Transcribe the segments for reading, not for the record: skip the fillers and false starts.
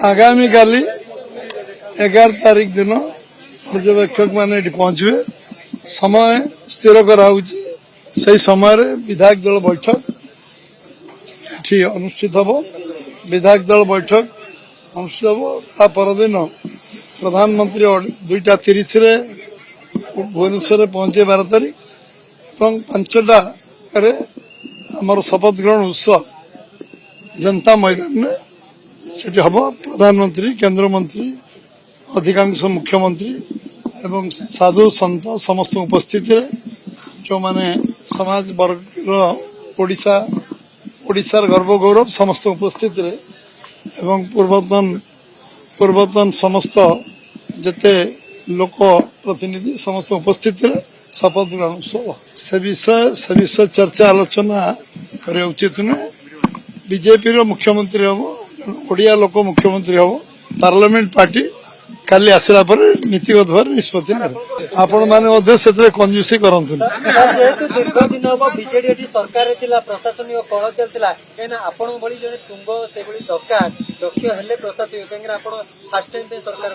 आगामी काली 11 तारीख दिन पर्यवेक्षक मैंने पहुंचे समय स्थिर कराऊँगी से समय विधायक दल बैठक अनुष्ठित हम विधायक दल बैठक अनुष्ठित हम परदिन प्रधानमंत्री 2:30 भुवनेश्वर पहुंचे 12 तारीख और 5टा आमर शपथ ग्रहण उत्सव जनता मैदान में सेठी हम प्रधानमंत्री केंद्र मंत्री अधिकांश मुख्यमंत्री एवं साधु संत समस्त उपस्थित जो माने समाज वर्ग ओडिशार गर्व गौरव समस्त उपस्थित एवं पूर्वतन समस्त जेते लोक प्रतिनिधि समस्त उपस्थित शपथ ग्रहण उत्सव से विषय चर्चा आलोचना करने उचित नुहे बीजेपी मुख्यमंत्री हम ओडिया लोक मुख्यमंत्री हम पार्लियामेंट पार्टी काली आसला पर नीतिगत भाव निष्पत्ति आपण मैंने कंजूसी करतु दीर्घ दिन हम बीजेडी सरकार प्रशासनिक कल चलता कहीं आपण भली जन तुंग से दक्ष हेले प्रशासनिक कहीं फास्ट टाइम सरकार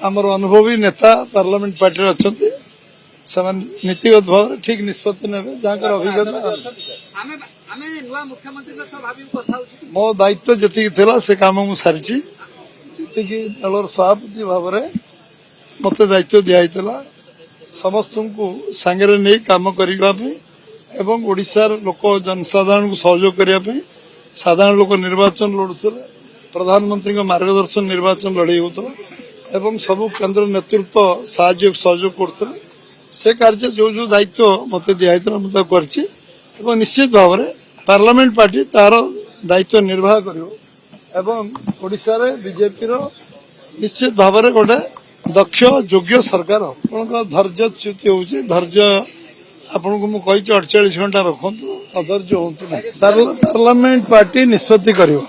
आमर अनुभवी नेता पार्लियामेंट पार्टी अच्छा से नीतिगत भाव ठीक निष्पत्ति ने जहाँ अभिज्ञता मो दायित्व जी से काम मुझे सारी जी दलर सभापति भाव में मत दायित्व दिखाई समस्त को सांगे नहीं काम करने एवं ओडिशार लोक जनसाधारण को सहयोग करने साधारण लोक निर्वाचन लड़ुले प्रधानमंत्री मार्गदर्शन निर्वाचन लड़े होता एवं सबू केंद्र नेतृत्व साहय सहयोग करते से कार्य जो दायित्व मत दिखाई मुझे कर निश्चित भाव में पार्लियामेंट पार्टी तार दायित्व निर्वाह कर ओडिशा रे बीजेपी निश्चित भाव में गोटे दक्ष योग्य सरकार आपन धैर्यच्युति होउछि धैर्य आपन को मुझे 48 घंटा रखु अधैर्य हूँ पार्लियामेंट पार्टी निष्पत्ति करियो।